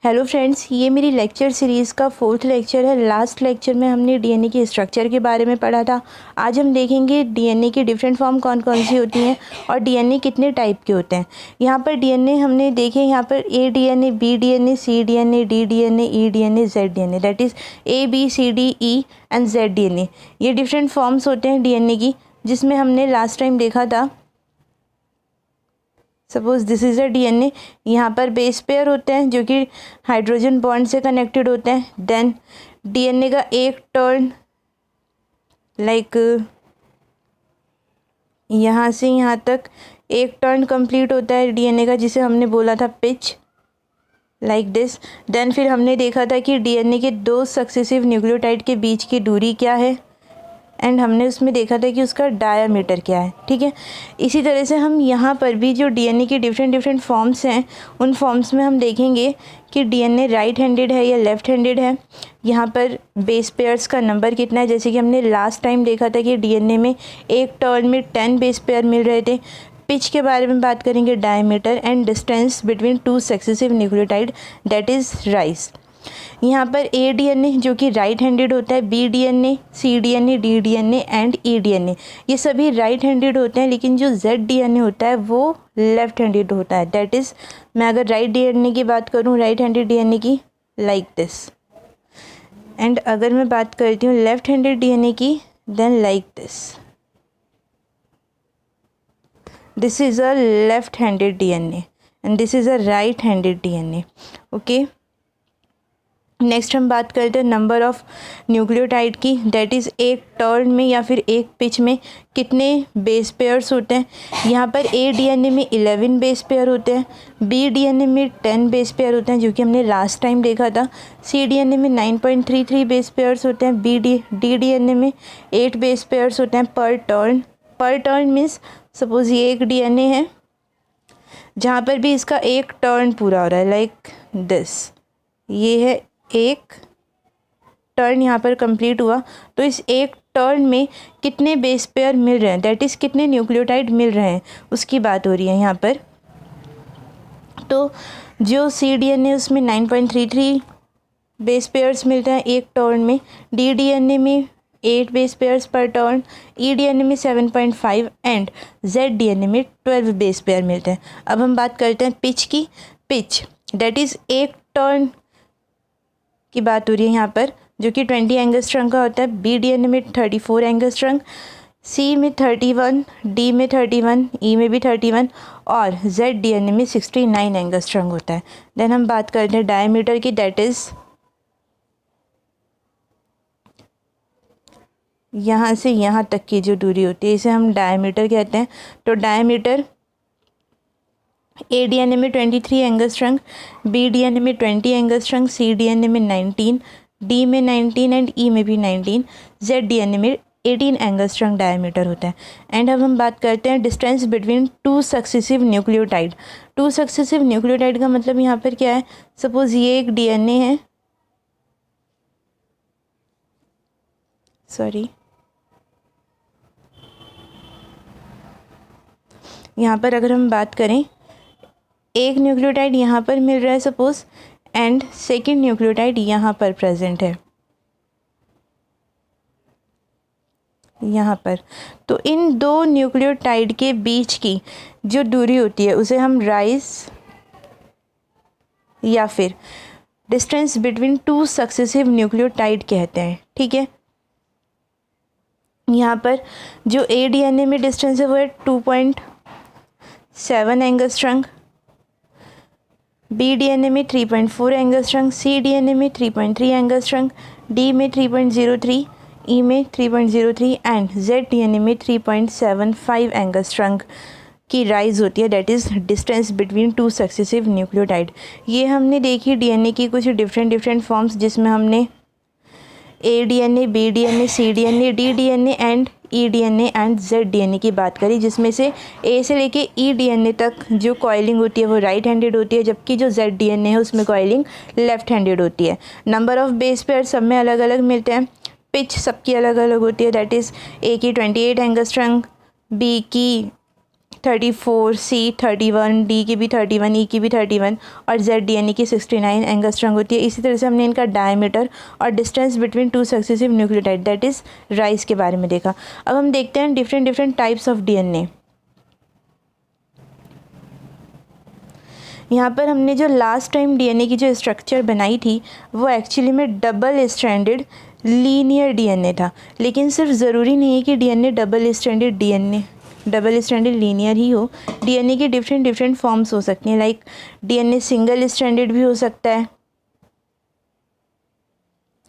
Hello friends, ये मेरी lecture series का 4th लेक्चर है। लास्ट लेक्चर में हमने डीएनए की स्ट्रक्चर के बारे में पढ़ा था। आज हम देखेंगे डीएनए की डिफरेंट फॉर्म कौन कौन सी होती हैं और डीएनए कितने टाइप के होते हैं। यहाँ पर डीएनए हमने देखे, यहाँ पर A DNA, B DNA, C DNA, D DNA, E DNA, Z DNA, that is A B C D E and Z DNA. ये डिफरेंट फॉर्म्स होते हैं डीएनए की, जिसमें हमने लास्ट टाइम देखा था। Suppose this is a DNA. यहाँ पर बेस पेयर होते हैं जो कि हाइड्रोजन बॉन्ड से कनेक्टेड होते हैं। देन डीएनए का एक टर्न लाइक यहाँ से यहाँ तक एक टर्न कंप्लीट होता है डीएनए का, जिसे हमने बोला था पिच, लाइक दिस। देन फिर हमने देखा था कि डीएनए के दो सक्सेसिव न्यूक्लियोटाइड के बीच की दूरी क्या है, एंड हमने उसमें देखा था कि उसका डायामीटर क्या है। ठीक है, इसी तरह से हम यहाँ पर भी जो डीएनए की डिफरेंट फॉर्म्स हैं, उन फॉर्म्स में हम देखेंगे कि डीएनए राइट हैंडेड है या लेफ़्ट हैंडेड है। यहाँ पर बेस पेयर्स का नंबर कितना है, जैसे कि हमने लास्ट टाइम देखा था कि डीएनए में एक टर्न में 10 बेस पेयर मिल रहे थे। पिच के बारे में बात करेंगे, diameter and distance between two successive nucleotide, that is rice. यहाँ पर ए डीएनए जो कि राइट हैंडेड होता है, B DNA, C DNA, D DNA and E DNA, ये सभी राइट हैंडेड होते हैं। लेकिन जो जेड डीएनए होता है वो लेफ्ट हैंडेड होता है। दैट इज़, मैं अगर राइट डीएनए की बात करूँ, राइट हैंडेड डीएनए की, लाइक दिस। एंड अगर मैं बात करती हूँ लेफ्ट हैंडेड डीएनए की, then like this. This is a left handed DNA and this is a right handed DNA. Okay, next हम बात करते हैं नंबर ऑफ़ न्यूक्लियोटाइड की, दैट इज़ एक टर्न में या फिर एक पिच में कितने बेस पेयर्स होते हैं। यहाँ पर ए डीएनए में 11 बेस पेयर होते हैं, बी डीएनए में 10 बेस पेयर होते हैं जो कि हमने लास्ट टाइम देखा था, सी डीएनए में 9.33 बेस पेयर्स होते हैं, डी डीएनए में 8 बेस पेयर्स होते हैं पर टर्न। पर टर्न मीन्स सपोज ये एक डीएनए है जहाँ पर भी इसका एक टर्न पूरा हो रहा है, लाइक दिस। ये है एक टर्न यहाँ पर कंप्लीट हुआ, तो इस एक टर्न में कितने बेस पेयर मिल रहे हैं, दैट इज़ कितने न्यूक्लियोटाइड मिल रहे हैं, उसकी बात हो रही है यहाँ पर। तो जो सी डीएनए उसमें 9.33 बेस पेयर्स मिलते हैं एक टर्न में, डी डीएनए में 8 बेस पेयर्स पर टर्न, ई डीएनए में 7.5 एंड जेड डीएनए में 12 बेस पेयर मिलते हैं। अब हम बात करते हैं पिच की। पिच दैट इज़ एक टर्न की बात हो रही है यहाँ पर, जो कि 20 एंगस्ट्रम का होता है। बी डीएनए में 34 एंगस्ट्रम, सी में 31, डी में 31, ई में भी 31 और जेड डीएनए में 69 एंगस्ट्रम होता है। देन हम बात करते हैं डायमीटर की, दैट इज़ यहाँ से यहाँ तक की जो दूरी होती है, इसे हम डायमीटर कहते हैं। तो डायमीटर ए डीएनए में 23 एंगस्ट्रम, बी डीएनए में 20 एंगस्ट्रम, सी डीएनए में 19, डी में 19 एंड ई में भी 19, जेड डीएनए में 18 एंगस्ट्रम डायमीटर होता है। एंड अब हम बात करते हैं distance between two successive nucleotide. Two successive nucleotide का मतलब यहाँ पर क्या है, सपोज ये एक डीएनए है, सॉरी, यहाँ पर अगर हम बात करें, एक न्यूक्लियोटाइड यहाँ पर मिल रहा है सपोज, एंड सेकेंड न्यूक्लियोटाइड यहाँ पर प्रेजेंट है, यहाँ पर। तो इन दो न्यूक्लियोटाइड के बीच की जो दूरी होती है उसे हम राइस या फिर distance between two successive nucleotide कहते हैं। ठीक है, यहाँ पर जो ए डीएनए में डिस्टेंस है वो है 2.7 एंगस्ट्रम, बी डीएनए में 3.4 एंगस्ट्रम, सी डीएनए में 3.3 एंगस्ट्रम, डी में 3.03, ई में 3.03 एंड जेड डीएनए में 3.75 एंगस्ट्रम की राइज होती है। That is distance between two successive nucleotide. ये हमने देखी डीएनए की कुछ डिफरेंट फॉर्म्स, जिसमें हमने A DNA, B DNA, C DNA, D DNA and E DNA and Z DNA की बात करी, जिसमें से ए से लेके ई डीएनए तक जो कॉइलिंग होती है वो राइट हैंडेड होती है, जबकि जो जेड डीएनए है उसमें कॉइलिंग लेफ्ट हैंडेड होती है। नंबर ऑफ़ बेस पेयर सब में अलग अलग मिलते हैं, पिच सबकी अलग अलग होती है, दैट इज़ ए की 28 एंगस्ट्रम, बी की 34, C 31, D की भी 31, E की भी 31 और Z DNA की 69 एंगस्ट्रॉन्ग होती है। इसी तरह से हमने इनका डायमीटर और distance between two successive nucleotide that is rice के बारे में देखा। अब हम देखते हैं डिफरेंट टाइप्स ऑफ DNA। यहाँ पर हमने जो लास्ट टाइम DNA की जो स्ट्रक्चर बनाई थी वो एक्चुअली में डबल स्ट्रैंडेड लीनियर DNA था, लेकिन सिर्फ ज़रूरी नहीं है कि DNA डबल स्ट्रैंडेड लीनियर ही हो। DNA की डिफरेंट फॉर्म्स हो सकती हैं, लाइक DNA सिंगल स्ट्रैंडेड भी हो सकता है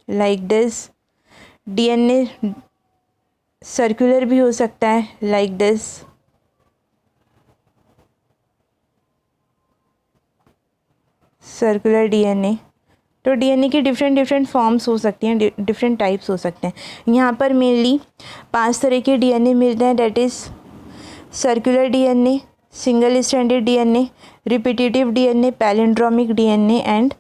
लाइक दिस, DNA सर्कुलर भी हो सकता है लाइक दिस, सर्कुलर DNA। तो DNA की डिफरेंट फॉर्म्स हो सकती हैं, डिफरेंट टाइप्स हो सकते हैं। यहाँ पर मेनली 5 तरह के DNA मिलते हैं, that is circular DNA, single stranded DNA, repetitive DNA, palindromic DNA and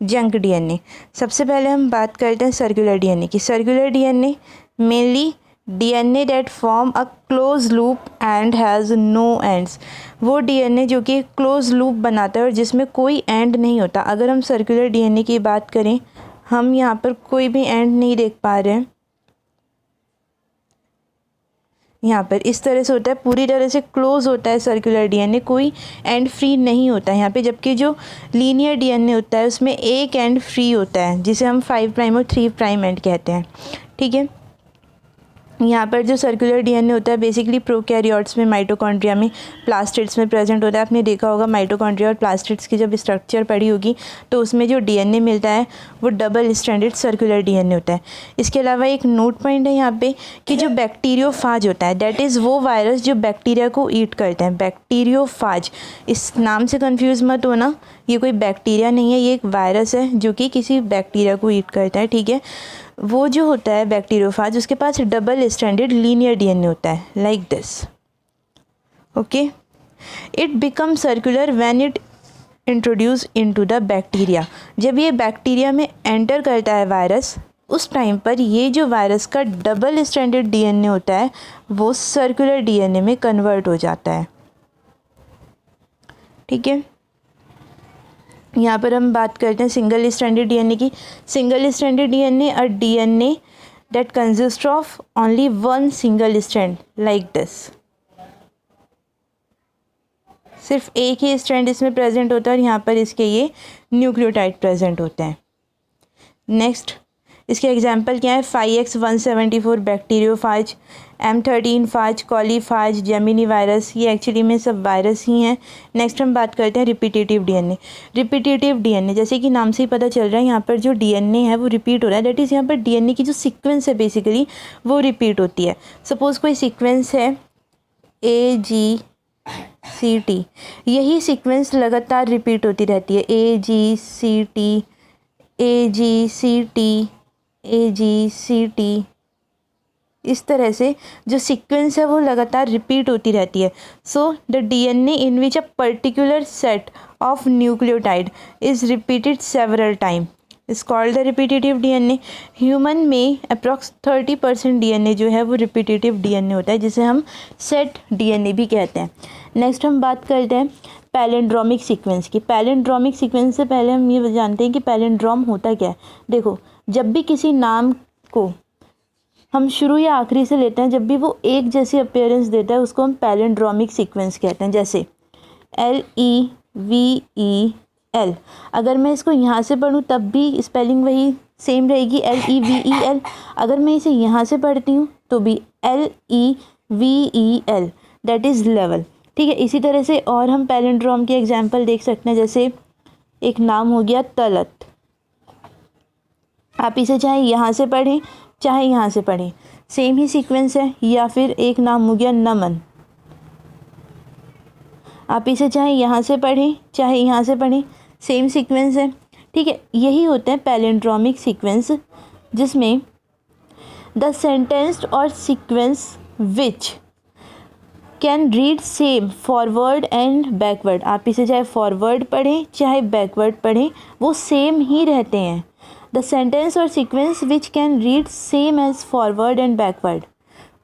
junk DNA। सबसे पहले हम बात करते हैं सर्कुलर DNA की। Circular DNA mainly DNA that form a close loop and has no ends. वो DNA जो कि क्लोज लूप बनाता है और जिसमें कोई एंड नहीं होता। अगर हम सर्कुलर DNA की बात करें, हम यहाँ पर कोई भी एंड नहीं देख पा रहे हैं। यहाँ पर इस तरह से होता है, पूरी तरह से क्लोज होता है सर्कुलर DNA, कोई एंड फ्री नहीं होता है यहाँ पे। जबकि जो लीनियर DNA होता है उसमें एक एंड फ्री होता है, जिसे हम 5 प्राइम और 3 प्राइम एंड कहते हैं। ठीक है, यहाँ पर जो सर्कुलर DNA होता है बेसिकली प्रोकैरियोट्स में, माइटोकॉन्ड्रिया में, प्लास्टिड्स में प्रेजेंट होता है। आपने देखा होगा माइटोकॉन्ड्रिया और प्लास्टिड्स की जब स्ट्रक्चर पढ़ी होगी तो उसमें जो DNA मिलता है वो डबल स्ट्रैंडेड सर्कुलर DNA होता है। इसके अलावा एक नोट पॉइंट है यहाँ पे कि जो बैक्टीरियोफाज होता है दैट इज़ वो वायरस जो बैक्टीरिया को ईट करते हैं। बैक्टीरियोफाज, इस नाम से कन्फ्यूज़ मत होना, ये कोई बैक्टीरिया नहीं है, ये एक वायरस है जो कि किसी बैक्टीरिया को ईट करता है। ठीक है, वो जो होता है बैक्टीरियोफाज उसके पास डबल स्ट्रैंडेड लीनियर DNA होता है like this. Okay, it become circular when it introduce into the bacteria. जब ये बैक्टीरिया में एंटर करता है वायरस, उस टाइम पर ये जो वायरस का डबल स्ट्रैंडेड DNA होता है वो सर्कुलर DNA में कन्वर्ट हो जाता है। ठीक है, यहाँ पर हम बात करते हैं सिंगल स्ट्रैंडेड DNA की। सिंगल स्ट्रैंडेड DNA और DNA that consist of only one single strand like this. सिर्फ एक ही स्ट्रैंड इसमें प्रेजेंट होता है और यहाँ पर इसके ये न्यूक्लियोटाइड प्रेजेंट होते हैं। नेक्स्ट, इसके एग्जाम्पल क्या है? 5X174 bacteriophage, M13 phage, coliphage, gemini virus, ये एक्चुअली में सब वायरस ही हैं। नेक्स्ट हम बात करते हैं रिपीटेटिव DNA। रिपीटेटिव DNA जैसे कि नाम से ही पता चल रहा है, यहाँ पर जो DNA है वो रिपीट हो रहा है। दैट इज़ यहाँ पर DNA की जो सीक्वेंस है बेसिकली वो रिपीट होती है। सपोज़ कोई सीक्वेंस है AGCT, यही सीक्वेंस लगातार रिपीट होती रहती है। AGCT, AGCT, AGCT, इस तरह से जो सीक्वेंस है वो लगातार रिपीट होती रहती है। So the DNA in which a particular set of nucleotide is repeated several time is called the repetitive DNA। Human में अप्रॉक्स 30% DNA जो है वो रिपीटेटिव DNA होता है, जिसे हम सेट DNA भी कहते हैं। नेक्स्ट हम बात करते हैं पैलिंड्रोमिक सीक्वेंस की। पैलिंड्रोमिक सीक्वेंस से पहले हम ये जानते हैं कि पैलिंड्रोम होता क्या है। देखो, जब भी किसी नाम को हम शुरू या आखिरी से लेते हैं, जब भी वो एक जैसी अपीयरेंस देता है उसको हम पैलिंड्रोमिक सीक्वेंस कहते हैं। जैसे LEVEL, अगर मैं इसको यहाँ से पढ़ूँ तब भी स्पेलिंग वही सेम रहेगी, LEVEL। अगर मैं इसे यहाँ से पढ़ती हूँ तो भी LEVEL, दैट इज़ लेवल। ठीक है, इसी तरह से और हम पैलिंड्रोम के एग्जाम्पल देख सकते हैं। जैसे एक नाम हो गया तलत, आप इसे चाहे यहाँ से पढ़ें चाहे यहाँ से पढ़ें, सेम ही सीक्वेंस है। या फिर एक नाम हो गया नमन, आप इसे चाहे यहाँ से पढ़ें चाहे यहाँ से पढ़ें, सेम सीक्वेंस है। ठीक है, यही होते हैं पैलिंड्रोमिक सीक्वेंस, जिसमें द सेंटेंस और sequence which can read same forward and backward, आप इसे चाहे फॉरवर्ड पढ़ें चाहे बैकवर्ड पढ़ें, वो सेम ही रहते हैं। द सेंटेंस और sequence which can read same as forward and backward,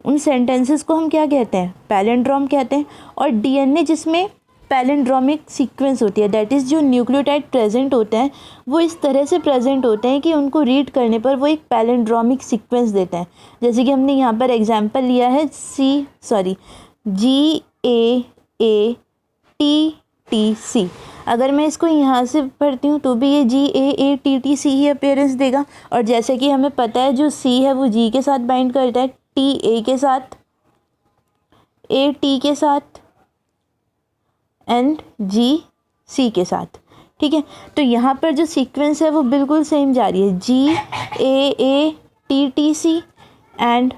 उन सेंटेंसेस को हम क्या कहते हैं, पैलिंड्रोम कहते हैं। और डीएनए जिसमें पैलिंड्रोमिक सीक्वेंस होती है, दैट इज़ जो न्यूक्लियोटाइड प्रेजेंट होते हैं वो इस तरह से प्रेजेंट होते हैं कि उनको रीड करने पर वो एक पैलिंड्रोमिक सीक्वेंस देते हैं। जैसे कि हमने यहाँ पर एग्जांपल लिया है GAATTC। अगर मैं इसको यहाँ से पढ़ती हूँ तो भी ये GAATTC ही अपीयरेंस देगा। और जैसे कि हमें पता है जो C है वो G के साथ बाइंड करता है, T A के साथ, A T के साथ एंड G C के साथ। ठीक है, तो यहाँ पर जो सीक्वेंस है वो बिल्कुल सेम जा रही है, GAATTC एंड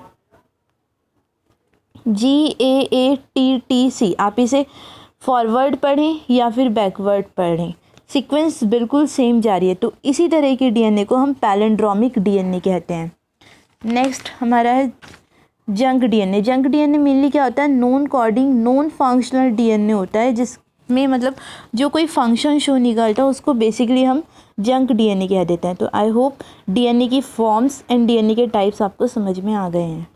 GAATTC। आप इसे फॉरवर्ड पढ़ें या फिर बैकवर्ड पढ़ें, सीक्वेंस बिल्कुल सेम जा रही है। तो इसी तरह के डीएनए को हम पैलिंड्रोमिक डीएनए कहते हैं। नेक्स्ट हमारा है junk DNA. Junk DNA mainly क्या होता है, non coding non functional DNA होता है, जिसमें मतलब जो कोई फंक्शन शो नहीं करता उसको बेसिकली हम जंक डीएनए कह देते हैं। तो आई होप डीएनए की फॉर्म्स एंड डीएनए के टाइप्स आपको समझ में आ गए हैं।